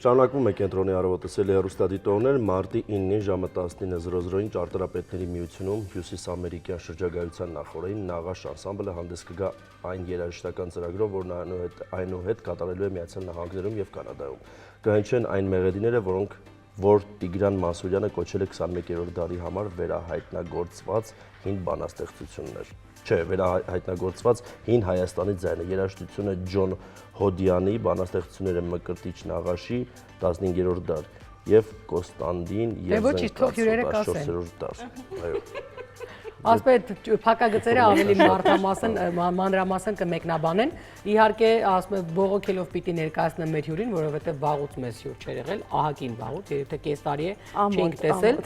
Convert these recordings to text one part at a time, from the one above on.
Շարունակվում է կենտրոնի առավոտասելի հեռուստադիտողներ մարտի 9-ին ժամը 19:00-ին ճարտարապետների միությունում հյուսիսամերիկյան շրջագայության նախօրեին Նաղաշ անսամբլը հանդես կգա այն երաժշտական ծրագրով, որն այնուհետ կատարելու է Միացյալ Նահանգներում եւ Կանադայում։ Կհնչեն այն մեղեդիները, որ Տիգրան Մանսուրյանը կոչել է 21-րդ դարի համար վերահայտնագործված հին բանաստեղծություններ։ Վերահայտնագործված հին Հայաստանի ձայնը, երաժշտությունը Ջոն Հոդյանի, բանաստեղծությունները Մկրտիչ Նաղաշի 15-րդ դար եւ Կոստանդին Եվզենկացու 14-րդ դար։ Այո։ Ասպետ փակագծերը ավելի մանրամասն կմեկնաբանեն։ Իհարկե, ասում եմ, բողոքելով պիտի ներկայացնեմ մեր հյուրին, որովհետև վաղուց մեզ հյուր չէր եղել, ահագին վաղուց, երբ թե կես տարի է չենք տեսել։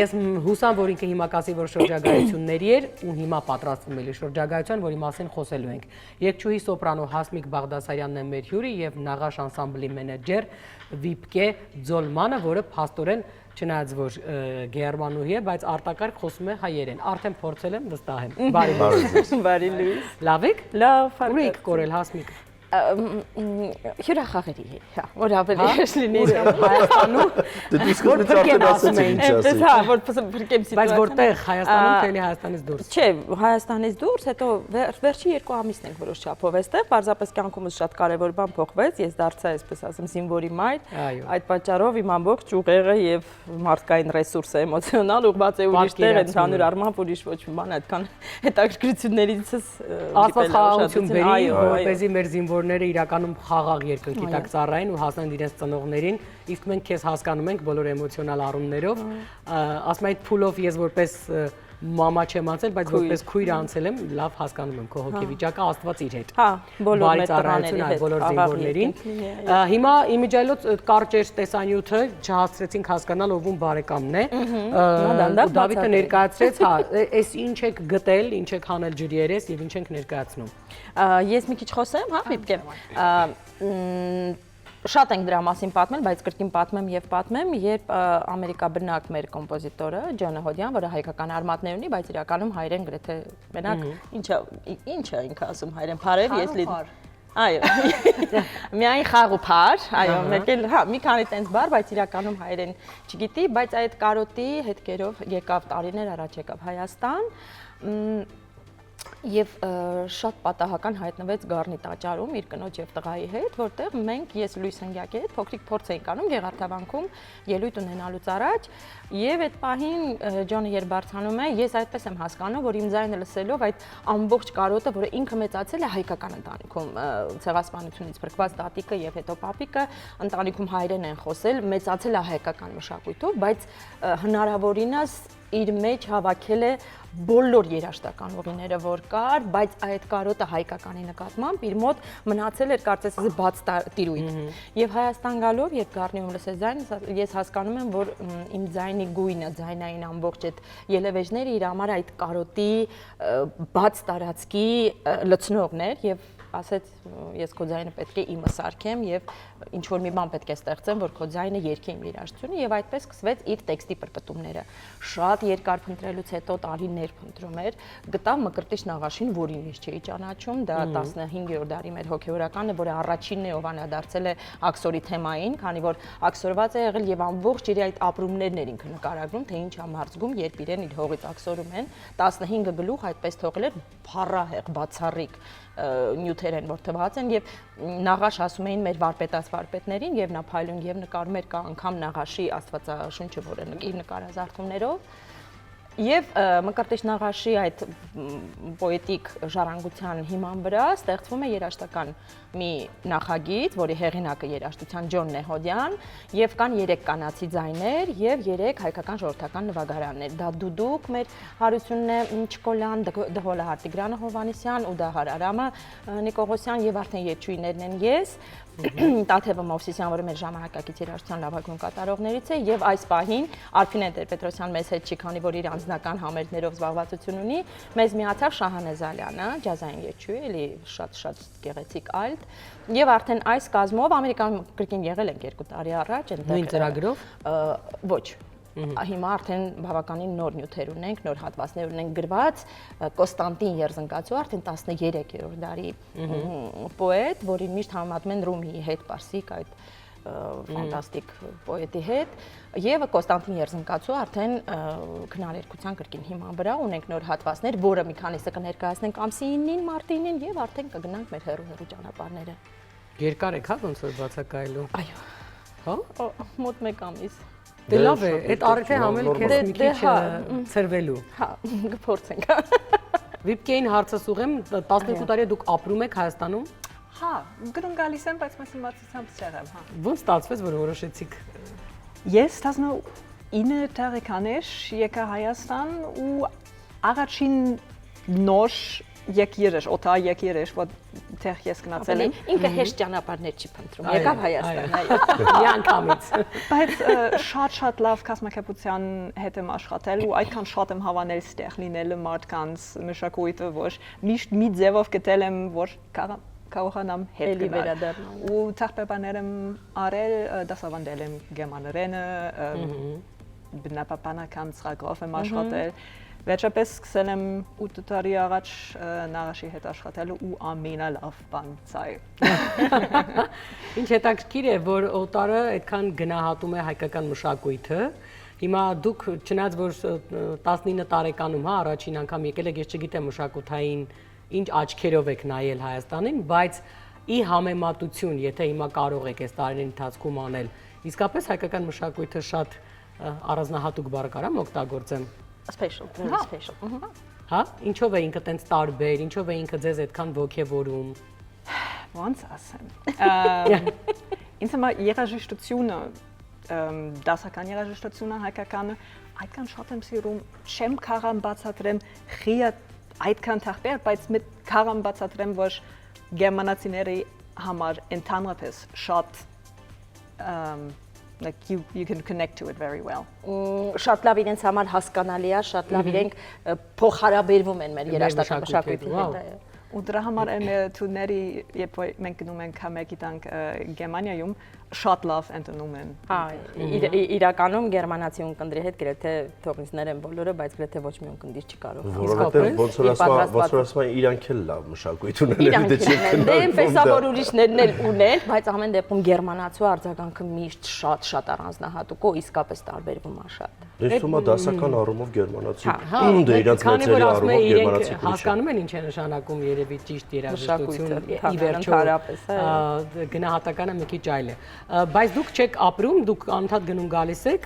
Ես հուսամ, որ ինքը հիմա կասի, որ շրջագայությունների էր ու հիմա պատրաստվում է շրջագայության, որի մասին խոսելու ենք։ Երգչուհի սոպրանո Հասմիկ Բաղդասարյանն է մեր հյուրը եւ Նաղաշ անսամբլի մենեջեր Վիպկե Ձոլմանը, որը փաստորեն չնայած որ գերմանուհի է, բայց արտակարգ խոսում է հայերեն։ Արդեն փորձել եմ, վստահ եմ։ Բարի լույս։ Լավ եք։ Լավ, ուր եք կորել Հասմիկ։ Հյուրախաղերի, հա, որ ավելի հեշտ լինի Հայաստանում։ Դե իսկ արդեն ասացի ինչ ասի։ Հա, որ փրկեմ սիտուացիան։ Բայց որտեղ Հայաստանում, թե էլի Հայաստանից դուրս։ Չէ, Հայաստանից դուրս, հետո վերջի 2 ամիսն ենք որոշ չափով այստեղ, պարզապես կյանքումս շատ կարևոր բան փոխվեց, ես դարձա, այսպես ասեմ, զինվորի մայր։ Այդ պատճառով իմ ամբողջ ուղեղը եւ մարդկային ռեսուրսը էմոցիոնալ ուղղված է ուրիշ տեղ, ընդհանուր առմամբ ուրիշ ոչ մի բան այդքան հետաքրքրություններիցս Աստված խաղաղություն բերի, որպեսզի մեր զինվորները իրականում խաղաղ երկնքի տակ ծառայեն ու հասնեն իրենց ծնողներին, իսկ մենք քեզ հասկանում ենք բոլոր էմոցիոնալ առումներով։ Ասում եմ, այդ փուլով ես որպես մամա չեմ անցել, բայց որպես քույր անցել եմ, լավ հասկանում եմ քո հոգեվիճակը, Աստված իր հետ։ Հա, բոլոր մեր ծառայություն այդ բոլոր զինվորներին։ Հիմա իմիջիայլոց կարճ էր տեսանյութը, չհասցրեցինք հասկանալ ով ում բարեկամն է։ Դավիթը ներկայացրեց, հա, այս ինչ եք գտել, ինչ եք հանել ջրի երես եւ ինչ եք ներկայացնում։ Ես մի քիչ խոսեմ, հա, Վիպկե։ Շատ ենք դրա մասին պատմել, բայց կրկին պատմեմ եւ պատմեմ, երբ ամերիկաբնակ մեր կոմպոզիտորը Ջոն Հոդյան, որը հայկական արմատներ ունի, բայց իրականում հայերեն գրեթե մենակ ինչը ինքը ասում հայերեն փարեր, ես լի։ Այո։ Միայն խաղ ու փար, այո, մեկ էլ, հա, մի քանի տենց բառ, բայց իրականում հայերեն չգիտի, բայց այդ կարոտի հետքերով եկավ տարիներ առաջ եկավ Հայաստան։ Եվ շատ պատահական հայտնվեց Գառնի տաճարում իր կնոջ եւ տղայի հետ, որտեղ մենք ես Լուիս Հնգյակի հետ փոքրիկ փորձ էինք անում Գեղարդավանքում ելույթ ունենալուց առաջ, եւ այդ պահին Ջոնը երբ բարձրանում է, ես այդպես եմ հասկանում, որ իմ ձայնը լսելով այդ ամբողջ կարոտը, որը ինքը մեծացել է հայկական ընտանիքում, ցեղասպանությունից փրկված տատիկը եւ հետո պապիկը ընտանիքում հայերեն են խոսել, մեծացել է հայկական մշակույթով, բայց հնարավորինս իր մեջ հավաքել է բոլոր երաժշտական ուղիները, որ կար, բայց այդ կարոտը հայկականի նկատմամբ իր մոտ մնացել էր կարծես բաց տիրույթ։ Եվ Հայաստան գալով, երբ Գառնիում լսեց ձայնը, ես հասկանում եմ, որ իմ ձայնի գույնը, ձայնային ամբողջ այդ ելևէջները իր համար այդ կարոտի բաց տարածքի լցնողն էր եւ ասեց ես քո ձայնը պետք է իմը սարքեմ եւ ինչ որ մի բան պետք է ստեղծեմ, որ քո ձայնը երգի իմ երաժշտությունը եւ այդպես սկսվեց իր տեքստի պրպտումները։ Շատ երկար փնտրելուց հետո տարիներ փնտրում էր, գտավ Մկրտիչ Նաղաշին, որին ես չէի ճանաչում, դա 15-րդ դարի մեր հոգեորականը, որը առաջինն է ով անադարձել է աքսորի թեմային, քանի որ աքսորված է եղել եւ ամբողջ իր այդ ապրումներն էր ինքը նկարագրում, թե ինչ ամարձգում, երբ իրեն իր հողից աքսորում են, 15 գլուխ այդպես թողել էր փառահեղ, բացառիկ նյութեր են, որ թվաց են եւ Նաղաշ ասում էին մեր վարպետաց վարպետներին եւ նա փայլուն եւ նկարում էր կա անգամ Նաղաշի Աստվածաշունչը, որը իր նկարազարդումներով եւ Մկրտիչ Նաղաշի այդ պոետիկ ժառանգության հիման վրա ստեղծվում է երաժշտական մի նախագիծ, որի հեղինակը երաժշտության Ջոնն է Հոդյան եւ կան 3 կանացի ձայներ եւ 3 հայկական ժողովրդական նվագարաններ։ Դա Դուդուկ մեր Հարությունն է Չկոլյան, Դհոլահար Տիգրանը Հովանեսյան ու Դահար Արամը Նիկողոսյան եւ արդեն երգչուհիներն են ես Տաթևը Մովսիսյան, որը մեր ժամանակակից երաժշտության լավագույն կատարողներից է եւ այս պահին Արփինե Տեր-Պետրոսյան մեզ հետ չի, քանի որ իր անձնական համերգներով զբաղվածություն ունի, մեզ միացավ Շահանե Զալյանը, ջազային երգչուհի, էլի շատ գեղեցիկ ալտ եւ արդեն այս կազմով Ամերիկայում կրկին եղել ենք 2 տարի առաջ, նույն ծրագրով ոչ հիմա արդեն բավականին նոր նյութեր ունենք, նոր հատվածներ ունենք գրված, Կոստանտին Երզնկացու արդեն 13-րդ դարի պոետ, որին միշտ համեմատում են Ռումիի հետ, Պարսիկ այդ ֆանտաստիկ պոետի հետ, եւ Կոստանտին Երզնկացու արդեն քննարկության կրկին հիման վրա ունենք նոր հատվածներ, որը մի քանիսը կներկայացնենք ամսի 9-ին, մարտի 9-ին եւ արդեն կգնանք մեր հեռու ճանապարհները։ Երկար եք հա ոնց որ բացակայելու։ Այո։ Հա։ Մոտ 1 ամիս։ Դե լավ է, այդ արդեն համել քեզ մի քիչ ծրվելու։ Հա, կփորձենք։ Վիպկեին հարցս ուղեմ, 12 տարի դուք ապրում եք Հայաստանում։ Հա, գնում գալիս եմ, բայց մասնամասնությամբ չեղեմ, հա։ Ոնց ստացվեց, որ որոշեցիք։ Ես 19 տարեկանեշ եկա Հայաստան ու առաջին նոր եկիրեշ, օտա եկիրեշ, որ տեղ ես գնացել եմ։ Ինքը հեշտ ճանապարհներ չի փնտրում։ Եկավ Հայաստան, այո։ Միանգամից։ Բայց շատ լավ կազմակերպության հետ եմ աշխատել ու այդքան շատ եմ հավանել ստեղ լինելը մարդկանց մշակույթը, որ միշտ մի ձևով գտել եմ, որ կարողանամ հետ գնալ։ Ու թղթաբաներ եմ արել, դասավանդել եմ գերմաներենը, բնապահպանական ծրագրով եմ աշխատել։ Վերջապես սկսել եմ 8 տարի առաջ Նարաշի հետ աշխատել ու ամենալավ բան սա է։ Ինչ հետաքրքիր է, որ Օտարը այդքան գնահատում է հայկական մշակույթը։ Հիմա դուք չնայած որ 19 տարեկանում, հա, առաջին անգամ եկել եք, ես չգիտեմ մշակութային ինչ աչքերով եք նայել Հայաստանին, բայց ի համեմատություն, եթե հիմա կարող եք այս տարիների ընթացքում անել, իսկապես հայկական մշակույթը շատ առանձնահատուկ բառ կարամ օգտագործեմ։ Special, special։ Հա, ինչով է ինքը տենց տարբեր, ինչով է ինքը ձեզ այդքան ոգևորում։ Ոնց ասեմ։ Ինձ համար երաժշտությունը, դասական երաժշտությունը հայկականը այդքան շատ եմ սիրում, չեմ կարող բացատրեմ խիա այդքան թախբեր, բայց մի կարող բացատրեմ, որ գերմանացիների համար ընդհանրապես շատ like you can connect to it very well. Շատ լավ իրենց համար հասկանալի է, շատ լավ իրենք փոխհարաբերվում են մեր երաժշտական մշակույթի հետ։ Ու դրա համար մեր թուրների, երբ մենք գնում ենք համերգի տանք Գերմանիայում, շատ լավ ընդունում են։ Հա, իրականում գերմանացի ունկնդրի հետ գրեթե թողնիցներ են բոլորը, բայց գրեթե ոչ մի ունկնդիր չի կարող։ Որովհետև ոնց որ ասում իրանք էլ լավ մշակույթ ունեն, դե չի քննարկվում։ Դե այնպես որ ուրիշներն էլ ունեն, բայց ամեն դեպքում գերմանացու արձագանքը միշտ շատ առանձնահատուկ է, իսկապես տարբերվում է շատ։ Ես թվում է դասական առումով գերմանացի, դե իրանք մեծերի առումով գերմանացի քիչ։ Հասկանում են ինչ է նշանակում երևի ճիշտ երաժշտություն, ի վերջո գնահատականը մի քիչ այլ է։ Բայց դուք չեք ապրում, դուք անընդհատ գնում գալիս եք։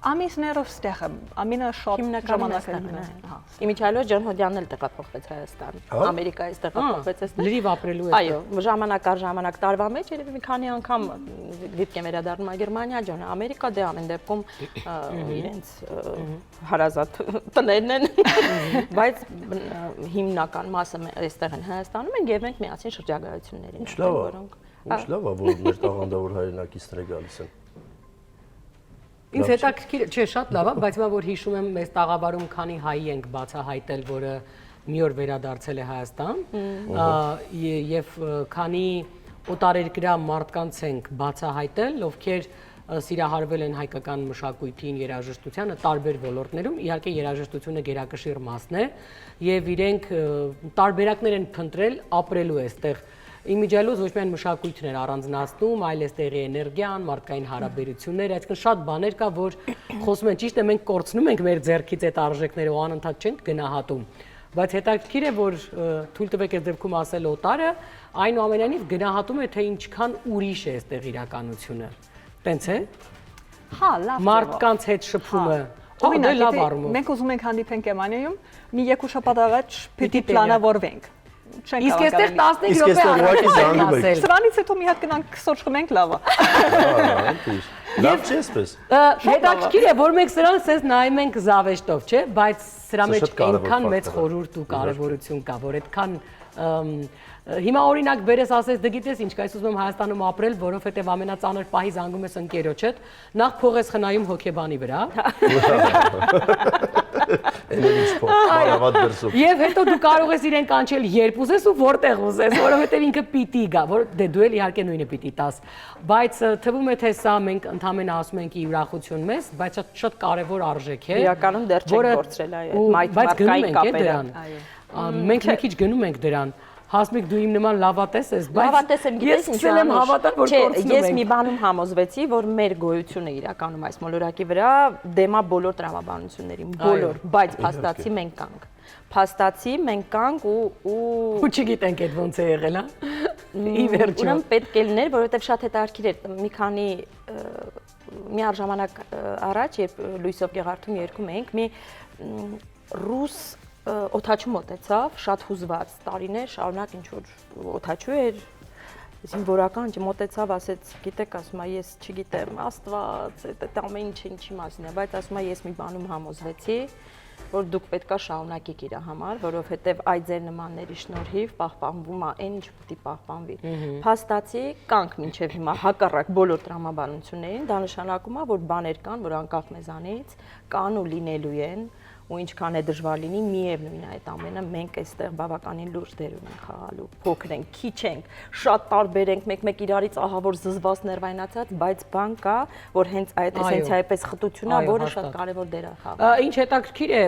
Ամիսներով ստեղ եմ, ամենաշատ ժամանակը։ Իմիջիայլոց Ջանհոդյանն էլ տեղափոխվեց Հայաստան, Ամերիկայից տեղափոխվեց այստեղ։ Լրիվ ապրելու է։ Այո, ժամանակ առ ժամանակ տարվա մեջ երևի մի քանի անգամ դիտկեմ վերադառնում է Գերմանիա, Ջոնը Ամերիկա, դե ամեն դեպքում իրենց հարազատ տներն են, բայց հիմնական մասը այստեղ են Հայաստանում են եւ մենք միասին շրջագայություններին ենք, որոնք Ինչ լավ է, որ մեր տաղանդավոր հայրենակիցները գալիս են։ Ինձ հետաքրքիր, չէ, շատ լավ է, բայց հիմա որ հիշում եմ, մեզ տաղավարում քանի հայի ենք բացահայտել, որը մի օր վերադարձել է Հայաստան, եւ քանի օտարերկրյա մարդկանց ենք բացահայտել, ովքեր սիրահարվել են հայկական մշակույթին, երաժշտությանը տարբեր ոլորտներում, իհարկե երաժշտությունը գերակշիռ մասն է, եւ իրենք տարբերակներ են փնտրել ապրելու այստեղ։ Իմիջիայլոց ոչ միայն մշակույթն էր առանձնացնում, այլ այստեղի էներգիան, մարդկային հարաբերությունները, այսինքն շատ բաներ կա, որ խոսում են, ճիշտ է, մենք կորցնում ենք մեր ձեռքից այդ արժեքները ու անընդհատ չենք գնահատում։ Բայց հետաքրքիր է, որ թույլ տվեք այս դեպքում ասել Օտարը, այնուամենայնիվ գնահատում է, թե ինչքան ուրիշ է այստեղ իրականությունը։ Տենց է։ Հա, լավ։ Մարդկանց հետ շփումը։ Օրինակ, մենք ուզում ենք հանդիպենք Գերմանիայում, մի երկու շաբաթ առաջ պիտի պլանավորվենք։ Իսկ այստեղ 15 րոպե զանգում Սրանից հետո մի հատ գնանք սոճ խմենք, լավ է։ Լավ չի էսպես։ Հետաքրքիր է, որ մենք սրան սենց նայում ենք զավեշտով, չէ, բայց սրա մեջ այնքան մեծ խորհուրդ ու կարևորություն կա, որ այդքան հիմա օրինակ բերես ասես դե գիտես ինչ, կայս ուզում եմ Հայաստանում ապրել, որովհետև ամենածանր պահի զանգում ես ընկերոջդ, նախ փող ես խնայում հոգեբանի վրա։ Էնելից փոփ, բարավատ դրսում։ Եւ հետո դու կարող ես իրեն կանչել երբ ուզես ու որտեղ ուզես, որովհետեւ ինքը պիտի գա, որ դե դու էլ իհարկե նույնը պիտի տաս։ Բայց թվում է թե սա մենք ընդհանրապես ասում ենք ի ուրախություն մեզ, բայց շատ կարևոր արժեք է։ Իրականում դեռ չենք կորցրել այո, մայթմարկային կապերը։ այո։ Մենք մի քիչ գնում ենք դրան։ Հասմիկ դու իմ նման լավատես ես, բայց լավատես եմ, գիտես ինչ եմ հավատալ, որ կորցնում ենք։ Ես մի բանում համոզվեցի, որ մեր գոյությունը իրականում այս մոլորակի վրա դեմա բոլոր տրամաբանություններին, բոլոր, բայց փաստացի մենք կանք։ Փաստացի մենք կանք ու չգիտենք այդ ոնց է եղել, հա։ Ի վերջո։ Ուրեմն պետք է լիներ, որովհետև շատ հետաքրքիր էր մի քանի մի ժամանակ առաջ, երբ Լուիսով Գեղարդում երգում էինք, մի ռուս օթաչու մոտեցավ, շատ հուզված տարիներ, շարունակ ինչ որ օթաչու էր, զինվորական մոտեցավ, ասեց, գիտեք, ասում է, ես չգիտեմ, Աստված, այդ ամեն ինչը ինչի մասին է, բայց ասում է, ես մի բանում համոզվեցի, որ դուք պետքա շարունակեք իր համար, որովհետև այդ ձեր նմանների շնորհիվ պահպանվում է այն ինչ պետք է պահպանվի։ Փաստացի կանք մինչև հիմա հակառակ բոլոր տրամաբանություններին, դա նշանակում է, որ բաներ կան, որ անկախ մեզանից կան ու լինելու են, ու ինչքան է դժվար լինի, միևնույն է այդ ամենը մենք այստեղ բավականին լուրջ դեր ունենք խաղալու, փոքր ենք, քիչ ենք, շատ տարբեր ենք, մեկ իրարից ահավոր զզված ներվայնացած, բայց բան կա, որ հենց այդ էսենցիայի պես խտությունն է, որը շատ կարևոր դեր է խաղում։ Ինչ հետաքրքիր է,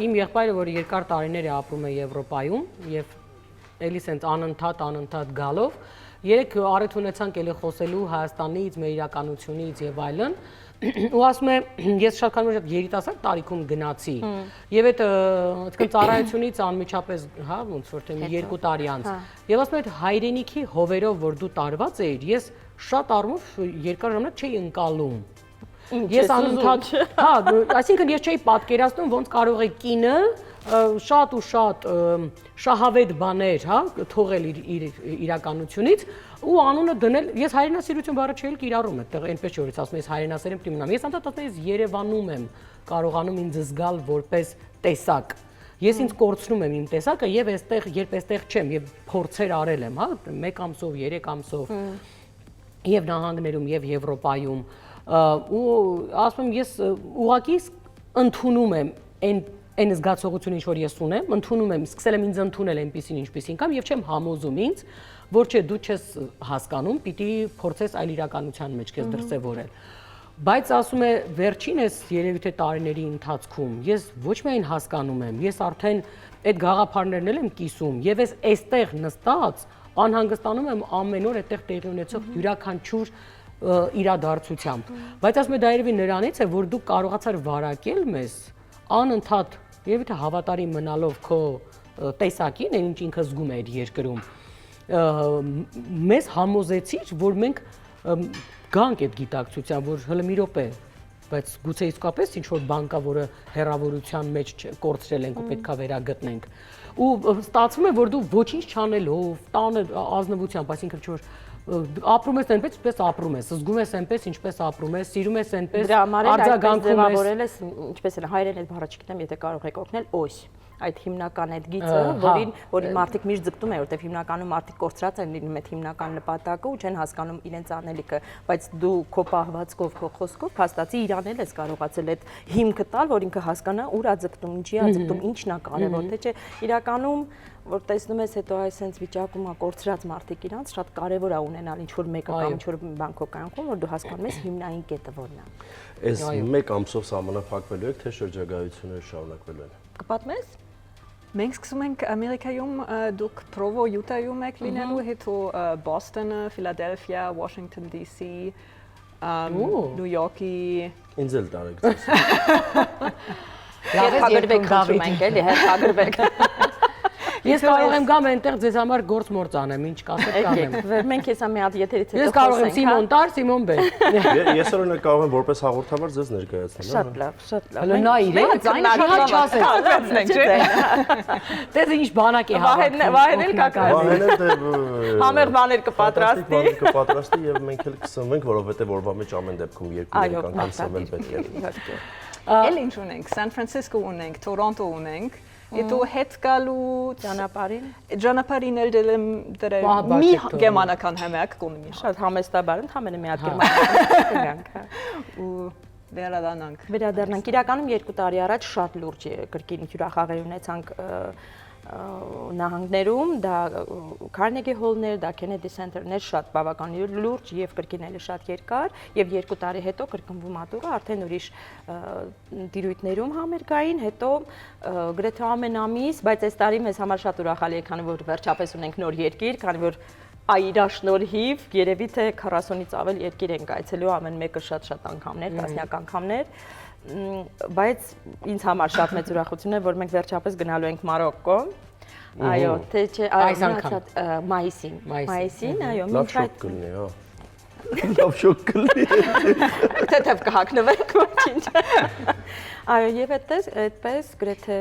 իմ եղբայրը, որ երկար տարիներ է ապրում է Եվրոպայում եւ էլի սենց անընդհատ գալով, երեք առիթ ունեցանք էլի խոսելու Հայաստանից, մեր իրականությունից եւ այլն, ու ասում է, ես շատ քանի որ երիտասարդ տարիքում գնացի եւ այդ այսինքն ծառայությունից անմիջապես, հա, ոնց որ թե 2 տարի անց, եւ ասում է այդ հայրենիքի հովերով, որ դու տարված էիր, ես շատ առումով երկար ժամանակ չէի ընկալում։ Ես անընդհատ, հա, այսինքն ես չէի պատկերացնում ոնց կարող է կինը շատ ու շատ շահավետ բաներ, հա, թողել իր իրականությունից ու անունը դնել, ես հայրենասիրություն բառը չէի կիրառում այդտեղ, այնպես չէ որ ասում ես հայրենասեր եմ պիտի մնամ։ Ես անդադ ասում եմ, ես Երևանում եմ կարողանում ինձ զգալ որպես տեսակ։ Ես ինձ կորցնում եմ իմ տեսակը եւ այստեղ, երբ այստեղ չեմ եւ փորձեր արել եմ, հա, 1 ամսով, 3 ամսով եւ նահանգներում եւ Եվրոպայում ու ասում եմ ես ուղղակի ընդունում եմ այն զգացողությունը, ինչ որ ես ունեմ, ընդունում եմ, սկսել եմ ինձ ընդունել այնպեսին, ինչպեսին կամ եւ չեմ համոզում ինձ, որ չէ դու չես հասկանում, պիտի փորձես այլ իրականության մեջ քեզ դրսևորել։ Բայց ասում է վերջինս երևի թե տարիների ընթացքում ես ոչ միայն հասկանում եմ, ես արդեն այդ գաղափարներն եմ կիսում եւ ես այստեղ նստած անհանգստանում եմ ամեն օր այդտեղ տեղի ունեցող յուրաքանչյուր իրադարձությամբ։ Բայց ասում է դա երևի նրանից է, որ դու կարողացար վարակել մեզ անընդհատ երևի թե հավատարիմ մնալով քո տեսակին, այն ինչ ինքը զգում է այդ երկրում, մեզ համոզեցիր, որ մենք գանք այդ գիտակցության, որ հələ մի րոպե, բայց գուցե իսկապես ինչ որ բան կա, որը հերավորության մեջ կորցրել ենք ու պետքա վերագտնենք։ Ու ստացվում է, որ դու ոչինչ չանելով, տանը ազնվությամբ, այսինքն չէ որ ապրում ես այնպես, ինչպես ապրում ես, զգում ես այնպես, ինչպես ապրում ես, սիրում ես այնպես, արձագանքում ես, ինչպես էլ հայերեն այդ բառը չգիտեմ, եթե կարող եք օգնել, օս այդ հիմնական այդ գիծը, որին մարդիկ միշտ ձգտում են, որտեղ հիմնականում մարդիկ կորցրած են լինում այդ հիմնական նպատակը ու չեն հասկանում իրենց անելիքը, բայց դու քո պահվածքով, քո խոսքով փաստացի իրանել ես կարողացել այդ հիմքը տալ, որ ինքը հասկանա ուր է ձգտում, ինչի է ձգտում, ինչն է կարևոր, թե չէ իրականում որ տեսնում ես հետո այս վիճակում կորցրած մարդիկ իրանց շատ կարևոր է ունենալ ինչ որ մեկը կամ ինչ որ բան քո կյանքում, որ դու հասկանում ես հիմնային կետը որն է։ Այս 1 ամսով սահմանափակվելու եք, թե շրջագայությունները շարունակվելու են։ Կպատմես։ Մենք սկսում ենք Ամերիկայում, դուք Provo, Utah-ում եք լինելու, հետո Boston, Philadelphia, Washington DC, New York-ի Ինձ էլ տարեք ձեզ։ Եվ հագրվեք խնդրում ենք էլի, հետ հագրվեք։ Ես կարող եմ գամ այնտեղ ձեզ համար գործ մորց անեմ, ինչ կասեք կանեմ։ Մենք հեսա մի հատ եթերից հետո Ես կարող եմ Սիմոն տար, Սիմոն բեր։ Ես օրինակ կարող եմ որպես հաղորդավար ձեզ ներկայացնել։ Շատ լավ, շատ լավ։ Հələ նա իրեն ձայնը շատ չասեց։ Դες ինչ բանակ է հավաքում։ Վահեն էլ կա։ Համեղ բաներ կպատրաստի եւ մենք էլ կսնվենք, որովհետեւ օրվա մեջ ամեն դեպքում երկու անգամ սնվել պետք է։ Էլ ինչ ունենք, San Francisco ունենք, Toronto ունենք, Հետո հետ գալու ճանապարհին էլ դրել մի գերմանական համակ կոնոմի։ Շատ համեստաբար, ընդհանրապես մի հատ գերմանական գանք։ Ու Վերադառնանք։ Իրականում 2 տարի առաջ շատ լուրջ կրկին հյուրախաղեր ունեցանք նահանգներում, դա Carnegie Hall-ներ, դա Kennedy Center-ներ շատ բավականին լուրջ եւ կրկին էլի շատ երկար եւ 2 տարի հետո կրկնվում ատուղը արդեն ուրիշ դիրույթներում համերգային, հետո գրեթե ամեն ամիս, բայց այս տարի մեզ համար շատ ուրախալի է, քանի որ վերջապես ունենք նոր երկիր, քանի որ այրա շնորհիվ երևի թե 40-ից ավել երկիր ենք այցելու, ամեն մեկը շատ անգամներ, տասնյակ անգամներ, բայց ինձ համար շատ մեծ ուրախություն է, որ մենք վերջապես գնալու ենք Մարոկկո, այո, թե չէ, մայիսին, այո, Լավ շոկ կլինի, հա։ Լավ շոկ կլինի։ Թեթև կհագնվենք, ոչինչ։ Այո, եւ այդպես գրեթե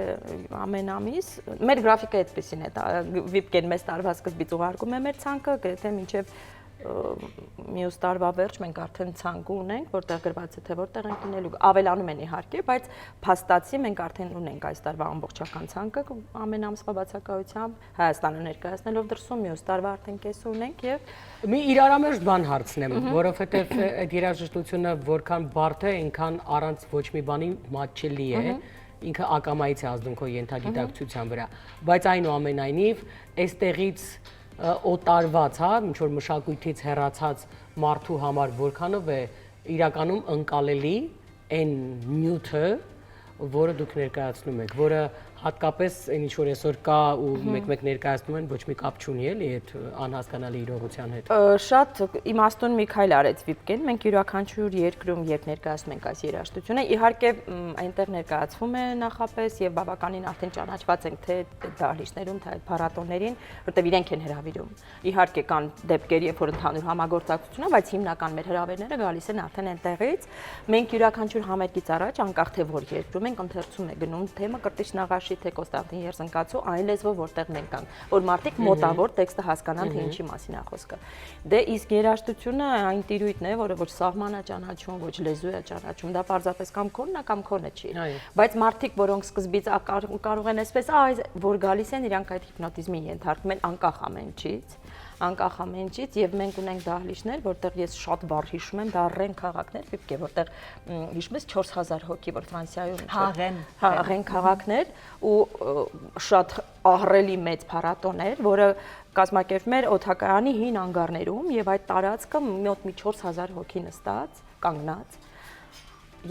ամեն ամիս մեր գրաֆիկը այդպեսին է, վիպկեն մեծ տարվա սկզբից ուղարկում է մեր ցանկը, գրեթե մինչեւ մյուս տարվա վերջ մենք արդեն ցանկ ունենք, որտեղ գրված է թե որտեղ ենք լինելու, ավելանում են իհարկե, բայց փաստացի մենք արդեն ունենք այս տարվա ամբողջական ցանկը ամեն ամսվա բացակայությամբ Հայաստանը ներկայացնելով դրսում, մյուս տարվա արդեն կես ունենք եւ մի իրարամերժ բան հարցնեմ, որովհետեւ այդ երաժշտությունը որքան բարդ է, այնքան առանց ոչ մի բանի մատչելի է, ինքը ակամայից է ազդում քո ենթագիտակցության վրա, բայց այնուամենայնիվ այստեղից օտարված, հա, ինչ որ մշակույթից հեռացած մարդու համար որքանով է իրականում ընկալելի այն նյութը, որը դուք ներկայացնում եք, որը հատկապես այն ինչ որ այսօր կա ու մեկ-մեկ ներկայացնում են ոչ մի կապ չունի էլի այդ անհասկանալի իրողության հետ։ Շատ իմաստուն մի քայլ արեց Վիպկեն, մենք յուրաքանչյուր երկրում երբ ներկայացնում ենք այս երաժշտությունը, իհարկե այնտեղ ներկայացվում է նախապես եւ բավականին արդեն ճանաչված ենք թե դահլիճներում, թե փառատոներին, որտեղ իրենք են հրավիրում։ Իհարկե կան դեպքեր, երբ որ ընդհանուր համագործակցություն է, բայց հիմնական մեր հրավերները գալիս են արդեն այնտեղից։ Մենք յուրաքանչյուր համերգից առաջ, անկախ թե որ երկրում ենք, ընթերցում է գնում թե Մկրտիչ Նաղաշի, թե Կոստանդին Երզնկացու, այն լեզվով որտեղ մենք ենք, որ մարդիկ մոտավոր տեքստը հասկանան, թե ինչի մասին է խոսքը։ Դե իսկ երաժշտությունը այն տիրույթն է, որը ոչ սահման է ճանաչում, ոչ լեզու է ճանաչում, դա պարզապես կամ քոնն է, կամ քոնը չի։ Բայց մարդիկ, որոնք սկզբից կարող են այսպես, որ գալիս են, իրանք այդ հիպնոտիզմին ենթարկվում են անկախ ամենից եւ մենք ունենք դահլիճներ, որտեղ ես շատ բառ հիշում եմ, դա Ռեն քաղաքներ, Վիպկե, որտեղ հիշում ես 4000 հոգի, որ Ֆրանսիայում Ռեն քաղաքներ ու շատ ահռելի մեծ փառատոն էր, որը կազմակերպվում էր օդակայանի հին անգարներում եւ այդ տարածքը մոտ մի 4000 հոգի նստած, կանգնած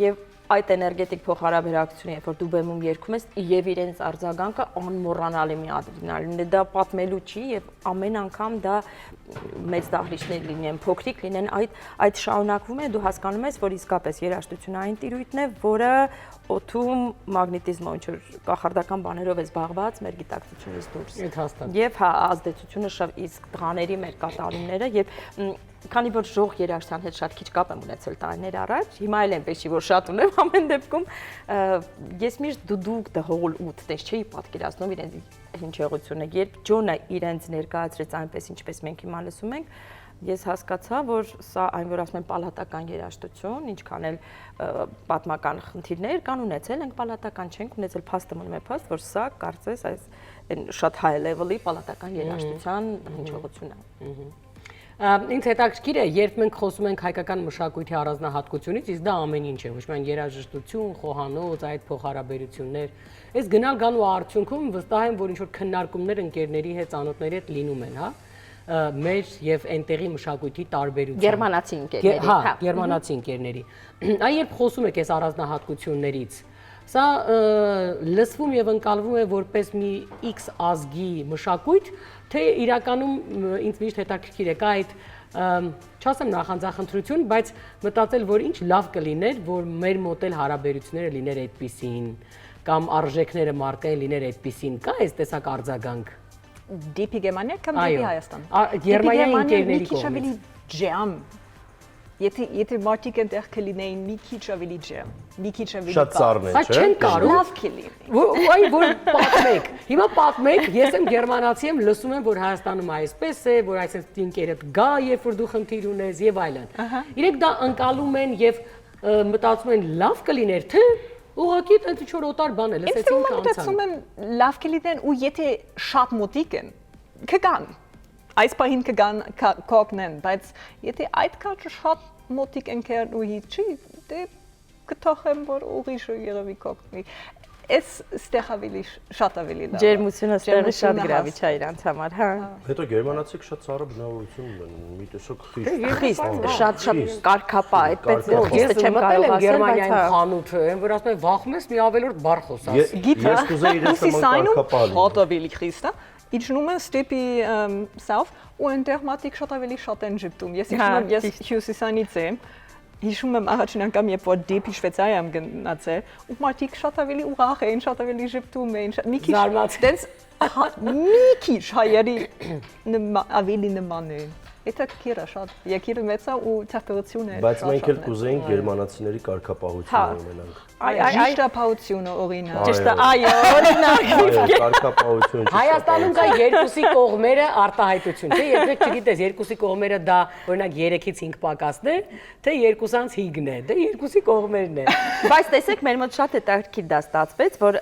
եւ այդ էներգետիկ փոխհարաբերակցությունը, երբ որ դու բեմում երգում ես եւ իրենց արձագանքը անմոռանալի մի ադրենալին է, դա պատմելու չի եւ ամեն անգամ դա մեծ դահլիճներ լինեն, փոքրիկ լինեն, այդ շարունակվում է, դու հասկանում ես, որ իսկապես երաժշտությունը այն տիրույթն է, որը օդում մագնետիզմով ինչ որ կախարդական բաներով է զբաղված մեր գիտակցությունից դուրս։ Եվ հա ազդեցությունը իսկ տղաների մեր կատարումները եւ քանի որ ժող երաժշտության հետ շատ քիչ կապ եմ ունեցել տարիներ առաջ, հիմա էլ այնպես չի որ շատ ունեմ ամեն դեպքում, ես միշտ դուդուկ դհոլ ուտ տես չէի պատկերացնում իրենց հնչեղությունը, երբ Ջոնը իրենց ներկայացրեց այնպես ինչպես մենք հիմա լսում ենք, ես հասկացա, որ սա այն որ ասում են պալատական երաժշտություն, ինչքան էլ պատմական խնդիրներ կան ունեցել ենք պալատական չենք ունեցել, փաստը մնում է փաստ, որ սա կարծես այս շատ high level-ի պալատական երաժշտության հնչողություն է։ Ինձ հետաքրքիր է, երբ մենք խոսում ենք հայկական մշակույթի առանձնահատկությունից, իսկ դա ամեն ինչ է, ոչ միայն երաժշտություն, խոհանոց, այդ փոխհարաբերություններ, այս գնալ-գալու արդյունքում վստահ եմ, որ ինչ-որ քննարկումներ ընկերների հետ, ծանոթների հետ լինում են, հա, մեր եւ այնտեղի մշակույթի տարբերություն։ Գերմանացի ընկերների, հա, գերմանացի ընկերների։ Այ երբ խոսում եք այս առանձնահատկություններից, սա լսվում եւ ընկալվում է որպես մի X ազգի մշակույթ, թե իրականում ինձ միշտ հետաքրքիր է, կա այդ չասեմ նախանձախնդրություն, բայց մտածել, որ ինչ լավ կլիներ, որ մեր մոտ էլ հարաբերությունները լիներ այդպիսին, կամ արժեքները մարդկային լիներ այդպիսին, կա այս տեսակ արձագանք։ Դիպի Գերմանիա կամ դիպի Հայաստան։ Գերմանիայի ընկերների կողմից։ Եթե մարդիկ այնտեղ կլինեին մի քիչ ավելի ջեմ, մի քիչ ավելի շատ ծառն է, չէ՞։ Չեն կարող։ Լավ կլինի։ Այ որ պատմեք։ Հիմա պատմեք, ես եմ գերմանացի եմ, լսում եմ, որ Հայաստանում այսպես է, որ այսպես ինքերդ գա, երբ որ դու խնդիր ունես եւ այլն։ Իրենք դա ընկալում են եւ մտածում են լավ կլիներ, թե ուղղակի այնց ինչ որ օտար բան է, լսեցին կանցան։ Մտածում եմ լավ կլինեն ու եթե շատ մոտիկ են, կգան։ Այս պահին կգան կօգնեն, բայց եթե այդ քաչը շատ մոտիկ ընկեր ու չի, դե կթողեմ, որ ուրիշը երևի կօգնի։ Այս ստեղ ավելի շատ ավելի լավ։ Ջերմությունը ստեղի շատ գրավիչ է իրանց համար, հա։ Հետո գերմանացիք շատ ծառը բնավորություն ունեն, մի տեսակ Խիստ, շատ կարգապա, այդպես Ես չեմ մտել կարող եմ ասել, Գերմանիայում բայց խանութը, այն որ ասում են վախում ես մի ավելորդ բառ խոսաս։ Ես կուզեի իրենց նման կարգապահ շատ ավելի խիստ է։ Իջնում են ստեպի south ու այնտեղ մատիկ շատ ավելի շատ են ճպտում։ Ես իջնում եմ, ես հյուսիսանից եմ։ Հիշում եմ առաջին անգամ, երբ որ դեպի Շվեյցարիա եմ գնացել, ու մարդիկ շատ ավելի ուրախ էին, շատ ավելի ճպտում էին, մի քիչ դենց մի քիչ հայերի ավելի նման էին։ Եթե քիրա շատ, եկիրը մեծ է ու տեմպերատուրն է։ Բայց մենք էլ կուզեինք գերմանացիների կարգապահությունը ունենանք։ Ճշտապահությունը օրինակ։ ճիշտ է, այո, օրինակ։ Կարգապահություն։ Հայաստանում կա երկուսի կողմերը արտահայտություն, չէ՞, երբեք չգիտես երկուսի կողմերը դա օրինակ 3-ից 5 պակասն է, թե 2-ից 5-ն է, դա երկուսի կողմերն է։ Բայց տեսեք, մեր մոտ շատ հետաքրքիր դա ստացվեց, որ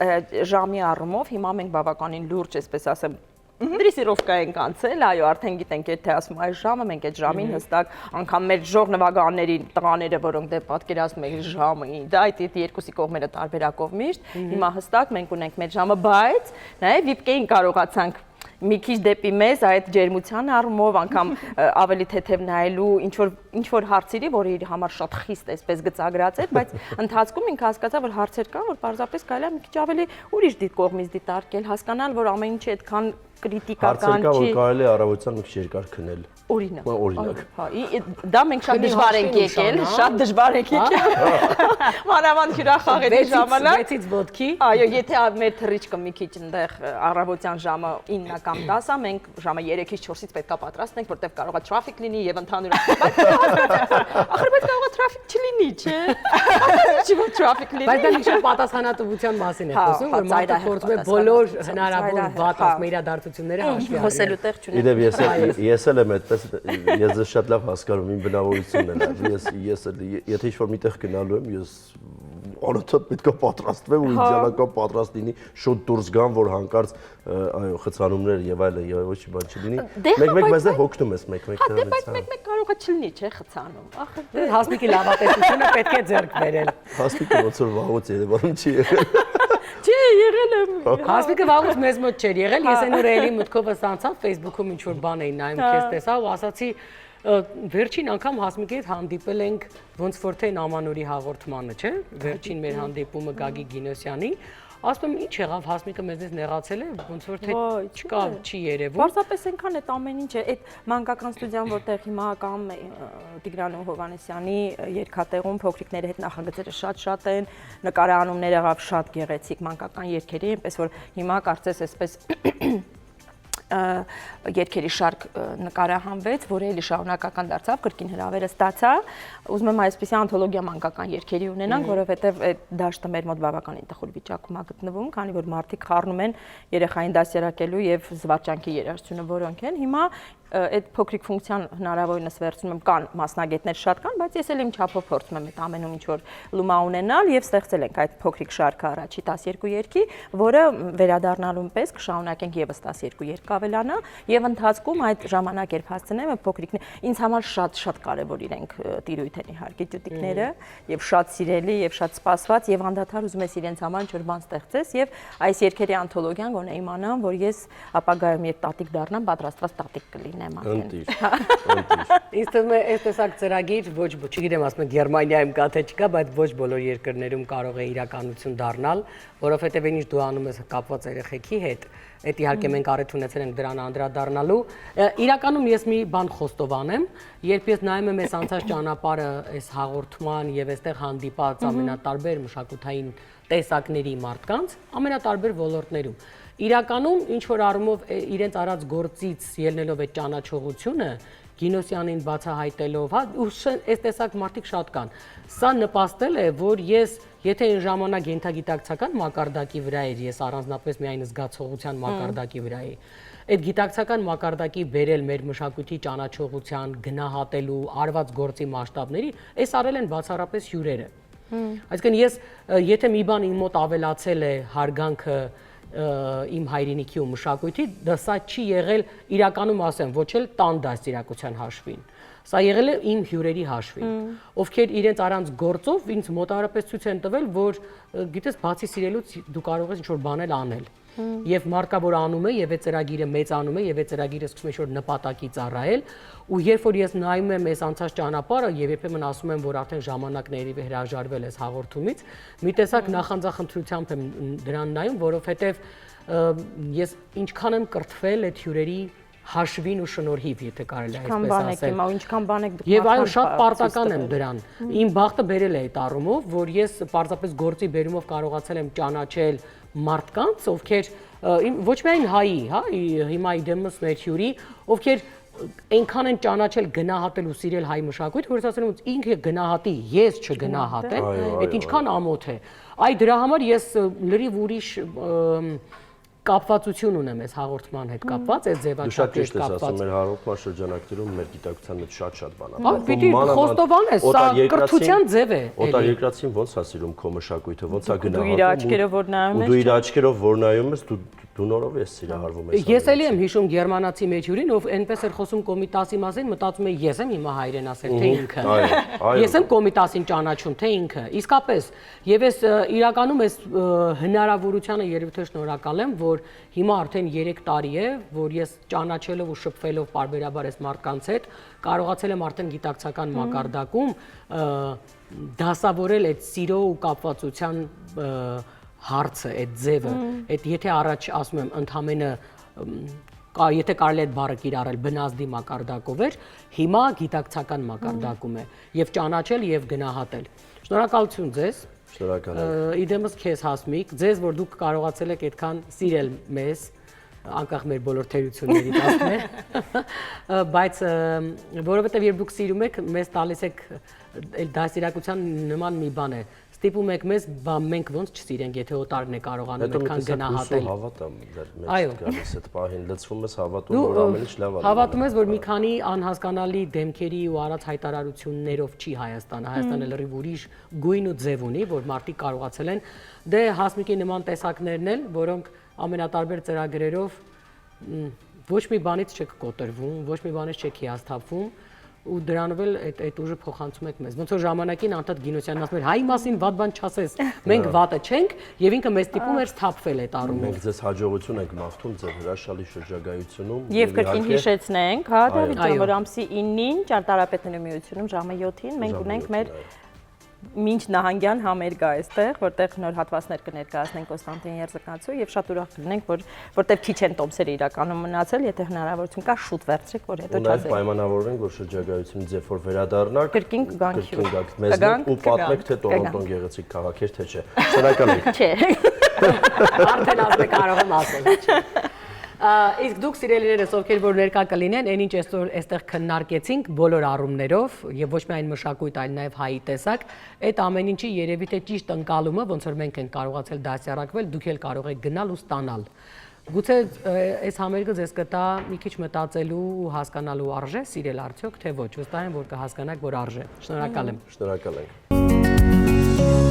ժամի առումով հիմա մենք բավականին լուրջ, այսպես ասեմ, դրեսիրովկա ենք անցել, այո, արդեն գիտենք, եթե ասում այս ժամը, մենք այդ ժամին հստակ անգամ մեր ժողնվագանների տղաները, որոնք դե պատկերացնում եք ժամը, դա այդ երկուսի կողմերը տարբերակով միշտ, հիմա հստակ մենք ունենք մեր ժամը, բայց նաև վիպկեին կարողացանք մի քիչ դեպի մեզ այդ ջերմության առումով անգամ ավելի թեթև նայելու ինչ որ հարցերի, որը իր համար շատ խիստ էսպես գծագրած էր, բայց ընթացքում ինքը հասկացա, որ հարցեր կան, որ պարզապես կարելի է մի քիչ ավելի ուրիշ կողմից դիտարկել, հասկանալ, որ ամեն ինչը այդքան կրիտիկական չի։ Հարցեր կա, որ չի։ կարելի է առավոտյան մի քիչ երկար քնել։ Օրինակ։ Հա, դա մենք շատ դժվար ենք եկել, շատ դժվար ենք եկել։ Մանավանդ հյուրախաղերի ժամանակ 6-ից ոտքի։ Այո, եթե մեր թռիչքը մի քիչ այնտեղ առավոտյան ժամը 9 կամ 10-ը, մենք ժամը 3-ից 4-ից պետքա պատրաստենք, որտեղ կարող է թրաֆիկ լինի եւ ընդհանուր։ Ախր բայց կարող է թրաֆիկ չլինի, չէ՞։ Չի որ թրաֆիկ լինի։ Բայց դա մի քիչ պատասխանատվության մասին է խոսում, որ մարդը փորձում է բոլոր հնարավոր վատ ասում իրադարձությունները հաշվի առնել։ Խոսելու տեղ չունի։ Իդեպ ես էլ եմ այդպես, ես ձեզ շատ լավ հասկանում իմ բնավորությունն է։ Ես եթե ինչ-որ միտեղ գնալու եմ, ես անընդհատ պետք է պատրաստվեմ ու իդեալական պատրաստ լինի, շուտ դուրս գամ, որ հանկարծ այո, խցանումներ եւ այլն եւ ոչ մի բան չլինի։ Մեկ-մեկ բայց հոգնում ես, մեկ-մեկ դեռ բայց մեկ-մեկ կարող է չլինի, չէ՞, խցանում։ Ախր Հասմիկի լավատեսությունը պետք է ձեռք բերել։ Հասմիկը ոնց որ վաղուց Երևանում չի եղել։ Չէ, եղել եմ։ Հասմիկը վաղուց մեզ մոտ չէր եղել, ես այն օրը էլի մտքովս անցավ Facebook-ում ինչ որ բան էի նայում, քեզ տեսա ու ասացի վերջին անգամ Հասմիկի հետ հանդիպել ենք ոնց որ թե Նամանորի հաղորդմանը, չէ՞, վերջին մեր հանդիպումը Գագիկ Գինոսյանի, ասում եմ ինչ եղավ Հասմիկը մեզնից նեղացել է, ոնց որ թե չկա, չի երևում։ Պարզապես այնքան այդ ամեն ինչը, այդ մանկական ստուդիան, որտեղ հիմա կամ Տիգրան Հովհաննեսյանի երկաթեղում փոքրիկների հետ նախագծերը շատ են, նկարահանումները եղավ շատ գեղեցիկ մանկական երգերի, այնպես որ հիմա կարծես այսպես երգերի շարք նկարահանվեց, որը էլի շարունակական դարձավ, կրկին հրավերը ստացա։ Ուզում եմ այսպիսի անթոլոգիա մանկական երգերի ունենանք, որովհետև այդ դաշտը մեր մոտ բավականին տխուր վիճակում է գտնվում, քանի որ մարդիկ խառնում են երեխային դասյարակելու եւ զվարճանքի երաժշտությունը, որոնք են։ Հիմա այդ փոքրիկ ֆունկցիան հնարավորինս վերցնում եմ, կան մասնագետներ շատ կան, բայց ես էլ իմ չափով փորձում եմ այդ ամենում ինչ որ լումա ունենալ եւ ստեղծել ենք այդ փոքրիկ շարքը առաջի 12 երգի, որը վերադառնալուն պես կշարունակենք եւս 12 երգ կավելանա եւ ընթացքում այդ ժամանակ երբ հասցնեմ փոքրիկն ինձ համար շատ կարեւոր իրենք տիրույթ են իհարկե տյուտիկները եւ շատ սիրելի եւ շատ սպասված եւ անդադար ուզում ես իրենց համար ինչ որ բան ստեղծես եւ այս երգերի անթոլոգիան գոնե իմանամ, որ ես ապագայում երբ տատիկ դառնամ, պատրաստված տատիկ կլինեմ։ Ընտիր։ Ինձ թվում է այս տեսակ ծրագիր ոչ, չգիտեմ, ասում եմ Գերմանիայում կա թե չկա, բայց ոչ բոլոր երկրներում կարող է իրականություն դառնալ, որովհետև ինչ դու անում ես կապված երեխեքի հետ, այդ իհարկե մենք առիթ ունեցել ենք դրան անդրադառնալու։ Իրականում ես մի բան խոստովանեմ, երբ ես նայում եմ այս անցած ճանապարհը, այս հաղորդման եւ այստեղ հանդիպած ամենատարբեր մշակութային տեսակների մարդկանց, ամենատարբեր ոլորտներում իրականում ինչ որ առումով իրենց արած գործից ելնելով այդ ճանաչողությունը Գինոսյանին բացահայտելով, հա, ու այս տեսակ մարդիկ շատ կան։ Սա նպաստել է, որ ես, եթե այն ժամանակ ենթագիտակցական մակարդակի վրա էր, ես առանձնապես միայն զգացողության մակարդակի վրա էի։ Այդ գիտակցական մակարդակի բերել մեր մշակույթի ճանաչողության, գնահատելու, արված գործի մասշտաբների, այս արել են բացառապես հյուրերը։ Այսինքն ես, եթե մի բան իմ մոտ ավելացել է հարգանքը իմ հայրենիքի ու մշակույթի, դա սա չի եղել իրականում ասեմ, ոչ էլ տան դաստիարակության հաշվին։ Սա եղել է իմ հյուրերի հաշվին, ովքեր իրենց առանց գործով ինձ մոտավորապես ցույց են տվել, որ գիտես, բացի սիրելուց դու կարող ես ինչ-որ բանել անել։ Եվ մարդկա որ անում է, եւ այդ ծրագիրը մեծանում է, եւ այդ ծրագիրը սկսում է ինչ-որ նպատակի ծառայել, ու երբ որ ես նայում եմ այս անցած ճանապարհը եւ երբեմն ասում եմ, որ արդեն ժամանակների հրաժարվել ես հաղորդումից, մի տեսակ նախանձախնդրությամբ եմ դրան նայում, որովհետեւ ես ինչքան եմ կրթվել այդ հյուրերի հաշվին ու շնորհիվ, եթե կարելի է այսպես ասել։ Ինչքան բան եք դուք։ Եվ այո, շատ պարտական եմ դրան։ Իմ բախտը բերել է այդ առումով, որ ես պարզապես գործի բերումով կարողացել եմ ճանաչել մարդկանց, ովքեր ոչ միայն հայի, հա, հիմա իդեմս մեր հյուրի, ովքեր այնքան են ճանաչել, գնահատել ու սիրել հայ մշակույթ, որ ասում են ինքը գնահատի, ես չգնահատեմ, այդ ինչքան ամոթ է։ Այ դրա համար ես լրիվ ուրիշ կապվածություն ունեմ այս հաղորդման հետ կապված, այս ձևաչափի հետ կապված։ Դու շատ ճիշտ ես ասում, մեր հաղորդման շրջանակներում մեր գիտակցության մեջ շատ բան է։ Պիտի խոստովան ես, սա կրթության ձև է։ Օտար երկրացին ոնց է սիրում քո մշակույթը, ոնց է գնահատում։ Դու իր աչքերով որ նայում ես։ Դու իր աչքերով որ նայում ես, դու նորով ես սիրահարվում ես։ Ես էլի եմ հիշում գերմանացի մեջ հյուրին, ով այնպես էր խոսում Կոմիտասի մասին, մտածում եմ ես եմ հիմա հայրեն ասել, թե ինքը։ Ես եմ Կոմիտասին ճանաչում, թե ինքը։ Իսկապես, եւ ես իրականում այս հնարավորությանը երևի թե շնորհակալ եմ, որ հիմա արդեն 3 տարի է, որ ես ճանաչելով ու շփվելով բարբերաբար այս մարդկանց հետ, կարողացել եմ արդեն գիտակցական մակարդակում դասավորել այդ սիրո ու կապվածության հարցը, այդ ձևը, այդ եթե առաջ ասում եմ ընդհանրապես եթե կարելի է այդ բառը կիրառել բնազդի մակարդակով էր, հիմա գիտակցական մակարդակում է եւ ճանաչել եւ գնահատել։ Շնորհակալություն ձեզ։ Շնորհակալ եմ։ Իդեմս քեզ Հասմիկ, ձեզ որ դուք կարողացել եք այդքան սիրել մեզ, անկախ մեր բոլոր թերությունների տասներ, բայց որովհետեւ երբ դուք սիրում եք, մեզ տալիս եք դասիրակության նման մի բան է։ Ստիպում եք մեզ, մենք ոնց չսիրենք, եթե օտարն է կարողանում այդքան գնահատել։ Հավատամ, մեր գալիս այդ պահին լցվում ես հավատում, որ ամեն ինչ լավ է։ Հավատում ես, որ մի քանի անհասկանալի դեմքերի ու արած հայտարարություններով չի Հայաստանը, Հայաստանը լրիվ ուրիշ գույն ու ձև ունի, որ մարդիկ կարողացել են դե Հասմիկի նման տեսակներն էլ, որոնք ամենատարբեր ծրագրերով ոչ մի բանից չեք կոտրվում, ոչ մի բանից չեք հիասթափվում ու դրանով էլ այդ ուժը փոխանցում եք մեզ։ Ոնց որ ժամանակին Անտատ Գինոսյանն ասում էր, հայ մասին վատ բան չասես, մենք վատը չենք, եւ ինքը մեզ տիպում էր սթափվել այդ առումով։ Մենք ձեզ հաջողություն ենք մաղթում ձեր հրաշալի շրջագայությունում։ Եվ կրկին հիշեցնենք, հա, Դավիթ, որ ամսի 9-ին Ճարտարապետների միությունում ժամը 7-ին մենք ունենք մեր մինչ նահանգյան համերգ այստեղ, որտեղ նոր հատվածներ կներկայացնենք Կոստանդին Երզկացու եւ շատ ուրախ կլինենք, որտեղ քիչ են տոմսերը իրականում մնացել, եթե հնարավորություն կա, շուտ վերցրեք, որ հետո չասեք։ Ու պայմանավորենք, որ շրջագայությունից երբ որ վերադառնաք, կրկին գանք մեզ ու պատմեք, թե Տորոնտոն գեղեցիկ քաղաք էր, թե չէ։ Շնորհակալ եմ։ Չէ։ Արդեն ասել կարող եմ ասել, չէ։ Իսկ դուք սիրելիներս, ովքեր որ ներկա կլինեն, այն ինչ այսօր այստեղ քննարկեցինք բոլոր առումներով եւ ոչ միայն մշակույթ, այլ նաեւ հայի տեսակ, այդ ամեն ինչի երևի թե ճիշտ ընկալումը, ոնց որ մենք ենք կարողացել դասյարակվել, դուք էլ կարող եք գնալ ու ստանալ։ Գուցե այս համերգը ձեզ կտա մի քիչ մտածելու ու հասկանալու արժե, սիրել արդյոք, թե ոչ, վստահ եմ, որ կհասկանաք, որ արժե։ Շնորհակալ եմ։ Շնորհակալ ենք։